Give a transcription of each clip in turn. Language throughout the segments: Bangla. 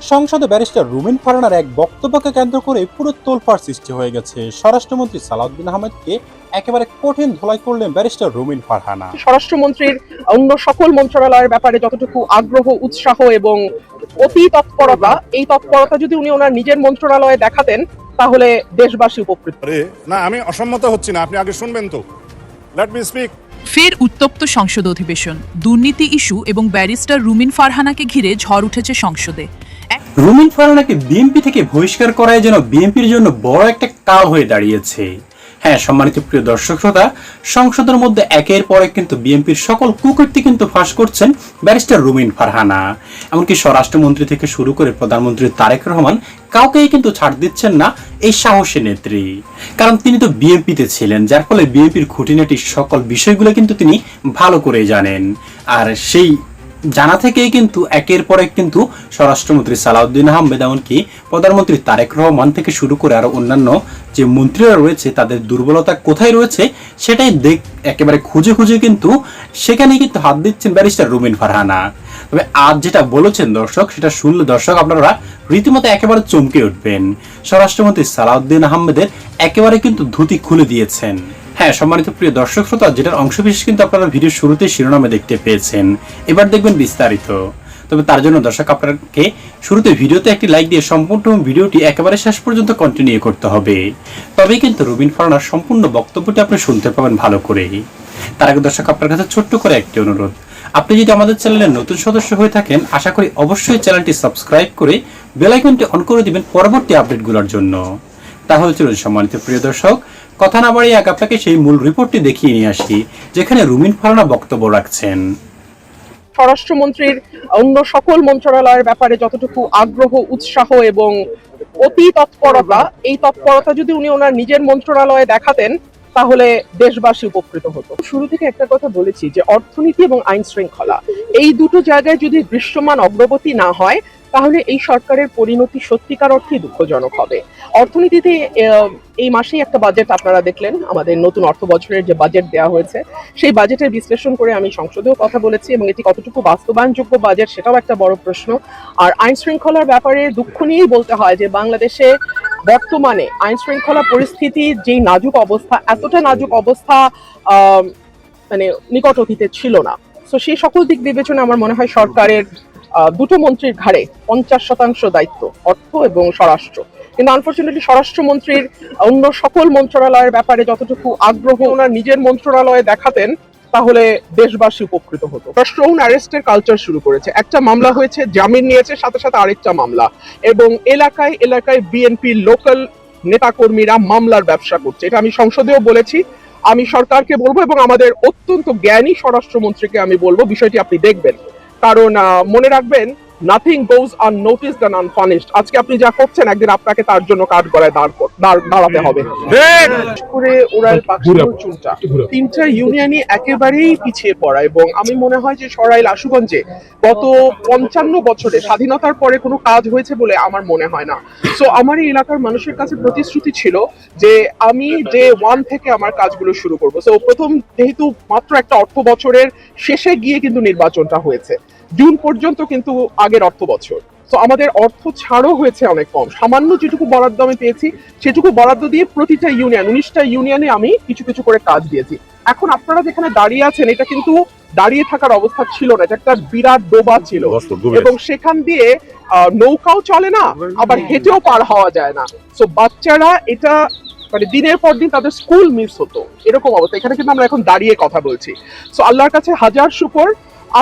সংসদে ব্যারিস্টার রুমিন ফারহানার এক বক্তব্যকে কেন্দ্র করে পুরো তোলপাড় সৃষ্টি হয়ে গেছে। স্বরাষ্ট্রমন্ত্রী সালাউদ্দিন আহমেদকে একেবারে কঠিন ধোলাই করলেন ব্যারিস্টার রুমিন ফারহানা। স্বরাষ্ট্রমন্ত্রীর অন্য সকল মন্ত্রণালয়ের ব্যাপারে যতটুকু আগ্রহ, উৎসাহ এবং অতি তৎপরতা, এই তৎপরতা যদি উনি ওনার নিজের মন্ত্রণালয়ে দেখাতেন তাহলে দেশবাসী উপকৃত। না, আমি অসম্মত হচ্ছি না, আপনি আগে শুনবেন তো। Let me speak. ফের উত্তপ্ত সংসদ অধিবেশন, দুর্নীতি ইস্যু এবং ব্যারিস্টার রুমিন ফারহানাকে ঘিরে ঝড় উঠেছে সংসদে। রুমিন ফারহানাকে বিএনপি থেকে বহিষ্কার করায় যেন বিএনপির জন্য বড় একটা কাল হয়ে দাঁড়িয়েছে। হ্যাঁ, সম্মানিত প্রিয় দর্শক শ্রোতা, সংসদের মধ্যে একের পর এক কিন্তু বিএনপির সকল কুকীর্তি কিন্তু ফাঁস করছেন ব্যারিস্টার রুমিন ফারহানা। এমনকি স্বরাষ্ট্রমন্ত্রী থেকে শুরু করে প্রধানমন্ত্রী তারেক রহমান কাউকেই কিন্তু ছাড় দিচ্ছেন না এই সাহসী নেত্রী। কারণ তিনি তো বিএনপিতে ছিলেন, যার ফলে বিএনপির খুঁটিনাটি সকল বিষয়গুলো কিন্তু তিনি ভালো করে জানেন। আর সেই জানা থেকেই কিন্তু একের পর এক কিন্তু স্বরাষ্ট্রমন্ত্রী সালাউদ্দিন আহমেদ, এমনকি প্রধানমন্ত্রী তারেক রহমান থেকে শুরু করে আরো অন্যান্য যে মন্ত্রীরা রয়েছে তাদের দুর্বলতা কোথায় রয়েছে সেটাই একেবারে খুঁজে খুঁজে কিন্তু সেখানে কিন্তু হাত দিচ্ছেন ব্যারিস্টার রুমিন ফারহানা। তবে আজ যেটা বলেছেন দর্শক, সেটা শুনলে দর্শক আপনারা রীতিমতো একেবারে চমকে উঠবেন। স্বরাষ্ট্রমন্ত্রী সালাউদ্দিন আহমেদের একেবারে কিন্তু ধুতি খুলে দিয়েছেন। হ্যাঁ, সম্মানিত প্রিয় দর্শক শ্রোতা, যেটার অংশবিশেষ কিন্তু আপনারা ভিডিও শুরুতে শিরোনামে দেখতে পেয়েছেন। এবার দেখবেন বিস্তারিত। তবে তার জন্য দর্শক আপনাকে শুরুতে ভিডিওতে একটি লাইক দিয়ে সম্পূর্ণ ভিডিওটি একেবারে শেষ পর্যন্ত কন্টিনিউ করতে হবে। তবেই কিন্তু রুমিন ফারহানার সম্পূর্ণ বক্তব্যটি আপনি শুনতে পাবেন ভালো করে। তার আগে দর্শক আপনার কাছে ছোট্ট করে একটি অনুরোধ, আপনি যদি আমাদের চ্যানেলের নতুন সদস্য হয়ে থাকেন, আশা করি অবশ্যই চ্যানেলটি সাবস্ক্রাইব করে বেল আইকনটি অন করে দিবেন পরবর্তী আপডেটগুলোর জন্য। তাহলে চলুন সম্মানিত প্রিয় দর্শক, কথা না বাড়িয়ে আপনাকে সেই মূল রিপোর্টটি দেখিয়ে নিয়ে আসি, যেখানে রুমিন ফারহানা বক্তব্য রাখছেন। স্বরাষ্ট্রমন্ত্রীর অন্য সকল মন্ত্রণালয়ের ব্যাপারে যতটুকু আগ্রহ, উৎসাহ এবং অতি তৎপরতা, এই তৎপরতা যদি উনি ওনার নিজের মন্ত্রণালয়ে দেখাতেন তাহলে দেশবাসী উপকৃত হতো। শুরু থেকে একটা কথা বলেছি যে অর্থনীতি এবং আইন শৃঙ্খলা, এই দুটো জায়গায় যদি দৃশ্যমান অগ্রগতি না হয় তাহলে এই সরকারের পরিণতি সত্যিকার অর্থেই দুঃখজনক হবে। অর্থনীতিতে এই মাসেই একটা বাজেট আপনারা দেখলেন, আমাদের নতুন অর্থ বছরের যে বাজেট দেওয়া হয়েছে সেই বাজেটের বিশ্লেষণ করে আমি সংসদেও কথা বলেছি, এবং এটি কতটুকু বাস্তবায়নযোগ্য বাজেট সেটাও একটা বড় প্রশ্ন। আর আইন শৃঙ্খলার ব্যাপারে দুঃখ নিয়েই বলতে হয় যে বাংলাদেশে বর্তমানে আইন শৃঙ্খলা পরিস্থিতির যেই নাজুক অবস্থা, এতটা নাজুক অবস্থা মানে নিকট অতীতে ছিল না। তো সেই সকল দিক বিবেচনা আমার মনে হয় সরকারের দুটো মন্ত্রীর ঘাড়ে 50% দায়িত্ব, অর্থ এবং স্বরাষ্ট্র। কিন্তু আনফরচুনেটলি স্বরাষ্ট্রমন্ত্রীর অন্য সকল মন্ত্রণালয়ের ব্যাপারে যতটুকু আগ্রহ ওনার নিজের মন্ত্রণালয়ে দেখাতেন তাহলে দেশবাসী উপকৃত হতো। স্টোন অ্যারেস্টের কালচার শুরু করেছে, একটা মামলা হয়েছে, জামিন নিয়েছে, সাথে সাথে আরেকটা মামলা, এবং এলাকায় এলাকায় বিএনপি লোকাল নেতাকর্মীরা মামলার ব্যবসা করছে। এটা আমি সংসদেও বলেছি, আমি সরকারকে বলবো এবং আমাদের অত্যন্ত জ্ঞানী স্বরাষ্ট্রমন্ত্রীকে আমি বলবো বিষয়টি আপনি দেখবেন। কারণ মনে রাখবেন, নাথিং গোজ আননোটিসড এন্ড আনপানিশড। আজকে আপনি যা করছেন একদিন আপনাকে তার জন্য কাঠ গড়ায় দাঁড়াতে হবে। করে ওরাল পাকশিমুল চুলটা তিনটা ইউনিয়নই একেবারেই পিছিয়ে পড়া, এবং আমি মনে হয় যে সরাইল আশুগঞ্জে গত 55 বছরে স্বাধীনতার পরে কোনো কাজ হয়েছে বলে আমার মনে হয় না। সো আমার এই এলাকার মানুষের কাছে প্রতিশ্রুতি ছিল যে আমি ডে 1 থেকে আমার কাজগুলো শুরু করব। সো প্রথম, যেহেতু মাত্র একটা অর্থ বছরের শেষে গিয়ে কিন্তু নির্বাচনটা হয়েছে, জুন পর্যন্ত কিন্তু আগের অর্থ বছর, তো আমাদের অর্থ ছাড়ও হয়েছে অনেক কম। সামান্য যেটুকু বরাদ্দ আমি পেয়েছি সেটুকু বরাদ্দ দিয়ে প্রতিটা ইউনিয়ন, 19টা ইউনিয়নে আমি কিছু কিছু করে কাজ দিয়েছি। এখন আপনারা যেখানে দাঁড়িয়ে আছেন এটা কিন্তু দাঁড়িয়ে থাকার অবস্থা ছিল না, এটা একটা বিরাট ডোবা ছিল, এবং সেখান দিয়ে নৌকাও চলে না, আবার হেঁটেও পার হওয়া যায় না। সো বাচ্চারা এটা মানে দিনের পর দিন তাদের স্কুল মিস হতো, এরকম অবস্থা। এখানে কিন্তু আমরা এখন দাঁড়িয়ে কথা বলছি। সো আল্লাহর কাছে হাজার শুকর,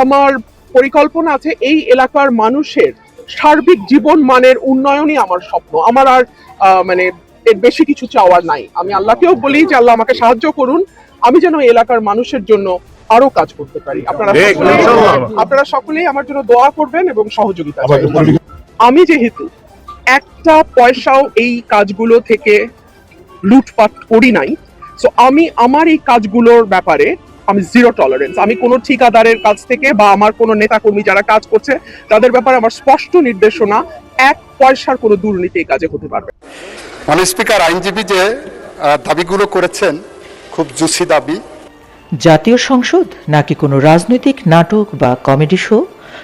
আমার পরিকল্পনা আছে এই এলাকার মানুষের সার্বিক জীবন মানের উন্নয়নই আমার স্বপ্ন। আমার আর মানে এর বেশি কিছু চাওয়ার নাই। আমি আল্লাহকেও বলি যে আল্লাহ আমাকে সাহায্য করুন, আমি যেন এলাকার মানুষের জন্য আরো কাজ করতে পারি। আপনারা সকলেই আমার জন্য দোয়া করবেন এবং সহযোগিতা করবেন। আমি যেহেতু একটা পয়সাও এই কাজগুলো থেকে লুটপাট করি নাই, সো আমি আমার এই কাজগুলোর ব্যাপারে আমি জিরো টলারেন্স। আমি কোনো ঠিকাদারের কাছ থেকে বা আমার কোনো নেতাকর্মী যারা কাজ করছে তাদের ব্যাপারে আমার স্পষ্ট নির্দেশনা, 1 পয়সার কোনো দুর্নীতি এই কাজে হতে পারবে। মাননীয় স্পিকার, আইনজীবী যে দাবিগুলো করেছেন খুব জুসি দাবি। জাতীয় সংসদ নাকি কোনো রাজনৈতিক নাটক বা কমেডি শো?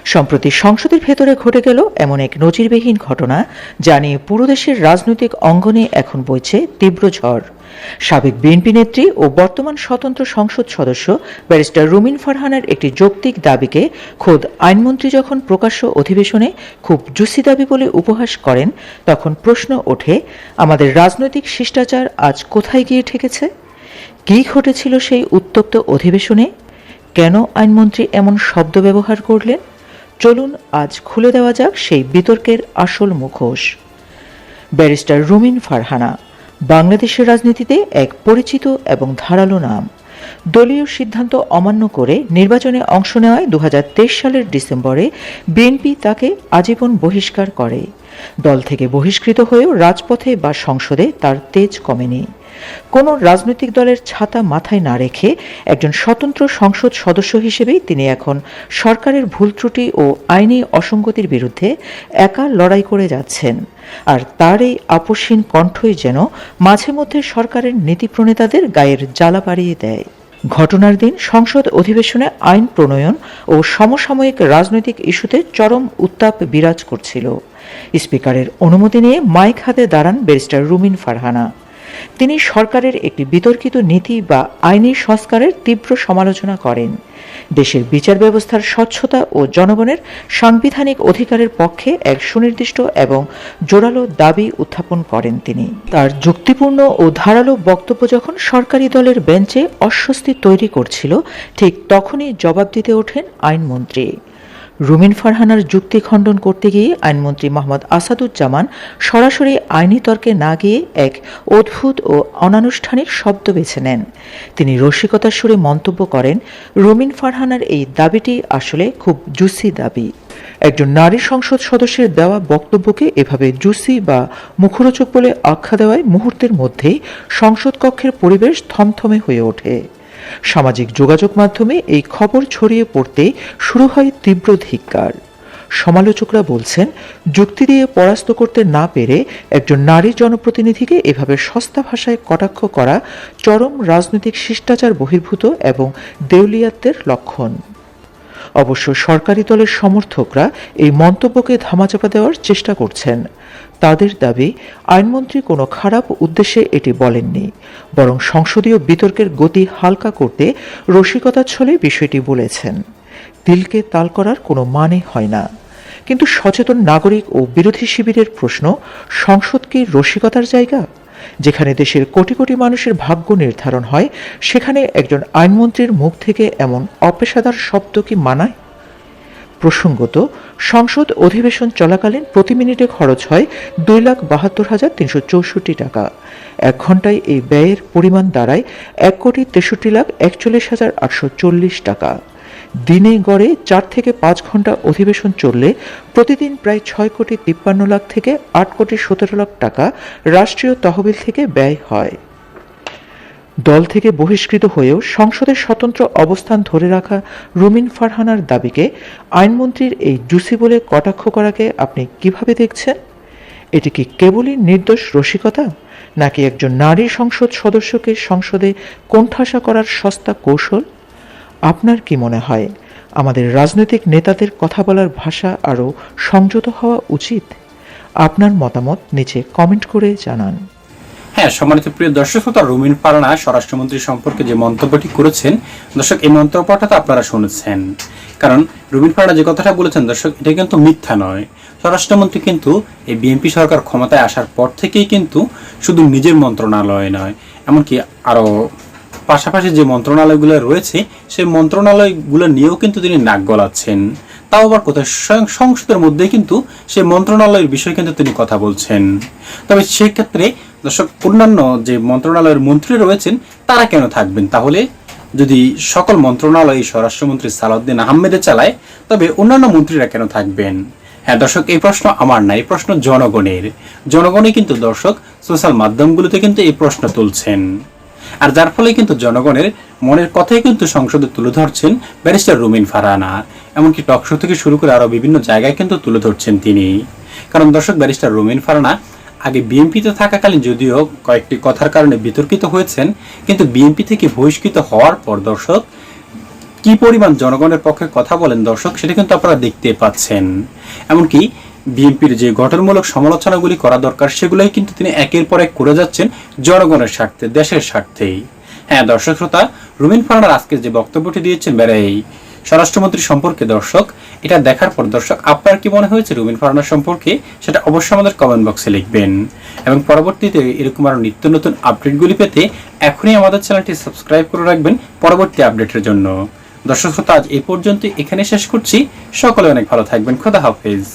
সম্প্রতি সংসদের ভেতরে ঘটে গেল এমন এক নজিরবিহীন ঘটনা, যা নিয়ে পুরো দেশের রাজনৈতিক অঙ্গনে এখন বইছে তীব্র ঝড়। সাবেক বিএনপি নেত্রী ও বর্তমান স্বতন্ত্র সংসদ সদস্য ব্যারিস্টার রুমিন ফারহানার একটি যৌক্তিক দাবিকে খোদ আইনমন্ত্রী যখন প্রকাশ্য অধিবেশনে খুব জুসি দাবি বলে উপহাস করেন, তখন প্রশ্ন ওঠে, আমাদের রাজনৈতিক শিষ্টাচার আজ কোথায় গিয়ে ঠেকেছে? কী ঘটেছিল সেই উত্তপ্ত অধিবেশনে? কেন আইনমন্ত্রী এমন শব্দ ব্যবহার করলেন? চলুন আজ খুলে দেওয়া যাক সেই বিতর্কের আসল মুখোশ। ব্যারিস্টার রুমিন ফারহানা বাংলাদেশের রাজনীতিতে এক পরিচিত এবং ধারালো নাম। দলীয় সিদ্ধান্ত অমান্য করে নির্বাচনে অংশ নেওয়ায় 2023 সালের ডিসেম্বরে বিএনপি তাকে আজীবন বহিষ্কার করে। দল থেকে বহিষ্কৃত হয়েও রাজপথে বা সংসদে তার তেজ কমেনি। কোনো রাজনৈতিক দলের ছাতা মাথায় না রেখে একজন স্বতন্ত্র সংসদ সদস্য হিসেবেই তিনি এখন সরকারের ভুল ত্রুটি ও আইনি অসঙ্গতির বিরুদ্ধে একা লড়াই করে যাচ্ছেন। আর তার এই আপোষহীন কণ্ঠই যেন মাঝে মধ্যে সরকারের নীতি প্রণেতাদের গায়ের জ্বালা বাড়িয়ে দেয়। ঘটনার দিন সংসদ অধিবেশনে আইন প্রণয়ন ও সমসাময়িক রাজনৈতিক ইস্যুতে চরম উত্তাপ বিরাজ করছিল। স্পিকারের অনুমতি নিয়ে মাইক হাতে দাঁড়ান ব্যারিস্টার রুমিন ফারহানা। তিনি সরকারের একটি বিতর্কিত নীতি বা আইনি সংস্কারের তীব্র সমালোচনা করেন। দেশের বিচার ব্যবস্থার স্বচ্ছতা ও জনগণের সাংবিধানিক অধিকারের পক্ষে এক সুনির্দিষ্ট এবং জোরালো দাবি উত্থাপন করেন তিনি। তার যুক্তিপূর্ণ ও ধারালো বক্তব্য যখন সরকারি দলের বেঞ্চে অস্বস্তি তৈরি করছিল, ঠিক তখনই জবাব দিতে ওঠেন আইনমন্ত্রী। রুমিন ফারহানার যুক্তি খণ্ডন করতে গিয়ে আইনমন্ত্রী মোহাম্মদ আসাদুজ্জামান সরাসরি আইনি তর্কে না গিয়ে এক অদ্ভুত ও অনানুষ্ঠানিক শব্দ বেছে নেন। তিনি রসিকতার সুরে মন্তব্য করেন, রুমিন ফারহানার এই দাবিটি আসলে খুব জুসি দাবি। একজন নারী সংসদ সদস্যের দেওয়া বক্তব্যকে এভাবে জুসি বা মুখরোচক বলে আখ্যা দেওয়ায় মুহূর্তের মধ্যেই সংসদ কক্ষের পরিবেশ থমথমে হয়ে ওঠে। সামাজিক যোগাযোগ মাধ্যমে এই খবর ছড়িয়ে পড়তে শুরু হয় তীব্র ধিক্কার। সমালোচকরা বলছেন, যুক্তি দিয়ে পরাস্ত করতে না পেরে একজন নারী জনপ্রতিনিধিকে এভাবে সস্তা ভাষায় কটাক্ষ করা চরম রাজনৈতিক শিষ্টাচার বহির্ভূত এবং দেউলিয়াত্বের লক্ষণ। অবশ্য সরকারি দলের সমর্থকরা এই মন্তব্যকে ধামাচাপা দেওয়ার চেষ্টা করছেন। তাদের দাবি, আইনমন্ত্রী কোনো খারাপ উদ্দেশ্যে এটি বলেননি, বরং সংসদীয় বিতর্কের গতি হালকা করতে রসিকতার ছলে বিষয়টি বলেছেন। দিলকে তাল করার কোনো মানে হয় না। কিন্তু সচেতন নাগরিক ও বিরোধী শিবিরের প্রশ্ন, সংসদ কি রসিকতার জায়গা? যেখানে দেশের কোটি কোটি মানুষের ভাগ্য নির্ধারণ হয়, সেখানে একজন আইনমন্ত্রীর মুখ থেকে এমন অপেশাদার শব্দ কি মানায়? প্রসঙ্গত, সংসদ অধিবেশন চলাকালীন প্রতি মিনিটে খরচ হয় 2,72,364 টাকা। 1 ঘন্টায় এই ব্যয়ের পরিমাণ দাঁড়ায় 1,63,41,840 টাকা। দিনে গড়ে 4 থেকে 5 ঘন্টা অধিবেশন চললে প্রতিদিন প্রায় 6,53,00,000 থেকে 8,17,00,000 টাকা রাষ্ট্রীয় তহবিল থেকে ব্যয় হয়। দল থেকে বহিষ্কৃত হয়েও সংসদের স্বতন্ত্র অবস্থান ধরে রাখা রুমিন ফারহানার দাবিকে আইনমন্ত্রীর এই জুসি বলে কটাক্ষ করাকে আপনি কিভাবে দেখছেন? এটি কি কেবলই নির্দোষ রসিকতা, নাকি একজন নারী সংসদ সদস্যকে সংসদে কোণঠাসা করার সস্তা কৌশল? আপনার কি মনে হয়, আমাদের রাজনৈতিক নেতাদের কথা বলার ভাষা আরও সংযত হওয়া উচিত? আপনার মতামত নিচে কমেন্ট করে জানান। হ্যাঁ, সম্মানিত প্রিয় দর্শক শ্রোতা, রুমিন ফারহানা স্বরাষ্ট্রমন্ত্রী সম্পর্কে যে মন্তব্যটি করেছেন, দর্শক এই মন্তব্যটা তো আপনারা শুনেছেন। কারণ রুমিন ফারহানা যে কথাটা বলেছেন দর্শক, এটা কিন্তু মিথ্যা নয়। স্বরাষ্ট্রমন্ত্রী কিন্তু এই বিএনপি সরকার ক্ষমতায় আসার পর থেকেই কিন্তু শুধু নিজের মন্ত্রণালয় নয়, এমনকি আরো পাশাপাশি যে মন্ত্রণালয়গুলো রয়েছে সেই মন্ত্রণালয়গুলো নিয়েও কিন্তু তিনি নাক গলাচ্ছেন। তাও আবার কোথায় স্বয়ং সংসদের মধ্যে কিন্তু সেই মন্ত্রণালয়ের বিষয়ে কিন্তু তিনি কথা বলছেন। তবে সেক্ষেত্রে দর্শক, অন্যান্য যে মন্ত্রণালয়ের মন্ত্রী রয়েছেন তারা কেন থাকবেন? তাহলে যদি সকল মন্ত্রণালয় স্বরাষ্ট্রমন্ত্রী সালাউদ্দিন আহমেদে চালায়, তবে অন্যান্য মন্ত্রীরা কেন থাকবেন? হ্যাঁ দর্শক, এই প্রশ্ন আমার না, এই প্রশ্ন জনগণের। জনগণই কিন্তু দর্শক সোশ্যাল মাধ্যমগুলোতে কিন্তু এই প্রশ্ন তুলছেন। আর যার ফলে কিন্তু জনগণের মনের কথাই কিন্তু সংসদে তুলে ধরছেন ব্যারিস্টার রুমিন ফারহানা। এমনকি টকশো থেকে শুরু করে আরো বিভিন্ন জায়গায় কিন্তু তুলে ধরছেন তিনি। কারণ দর্শক, ব্যারিস্টার রুমিন ফারহানা আগে বিএনপিতে থাকাকালীন যদিও কয়েকটি কথার কারণে বিতর্কিত হয়েছেন, কিন্তু বিএনপি থেকে বহিষ্কৃত হওয়ার পর দর্শক কি পরিমাণ জনগণের পক্ষে কথা বলেন দর্শক, সেটা কিন্তু আপনারা দেখতে পাচ্ছেন। এমনকি বিএনপির যে গঠনমূলক সমালোচনাগুলি করা দরকার সেগুলোই কিন্তু তিনি একের পর এক করে যাচ্ছেন জনগণের স্বার্থে, দেশের স্বার্থেই। হ্যাঁ দর্শক শ্রোতা, রুমিন ফারহানার আজকে যে বক্তব্যটি দিয়েছেন এই স্বরাষ্ট্রমন্ত্রী সম্পর্কে দর্শক, এটা দেখার পর দর্শক আপনার কি মনে হয়েছে রুমিন ফারহানা সম্পর্কে, সেটা অবশ্যই আমাদের কমেন্ট বক্সে লিখবেন। এবং পরবর্তীতে এরকম আরো নিত্য নতুন আপডেটগুলি পেতে এখনই আমাদের চ্যানেলটি সাবস্ক্রাইব করে রাখবেন পরবর্তী আপডেটের জন্য। দর্শক শ্রোতা, আজ এই পর্যন্ত এখানে শেষ করছি। সকলে অনেক ভালো থাকবেন। খোদা হাফেজ।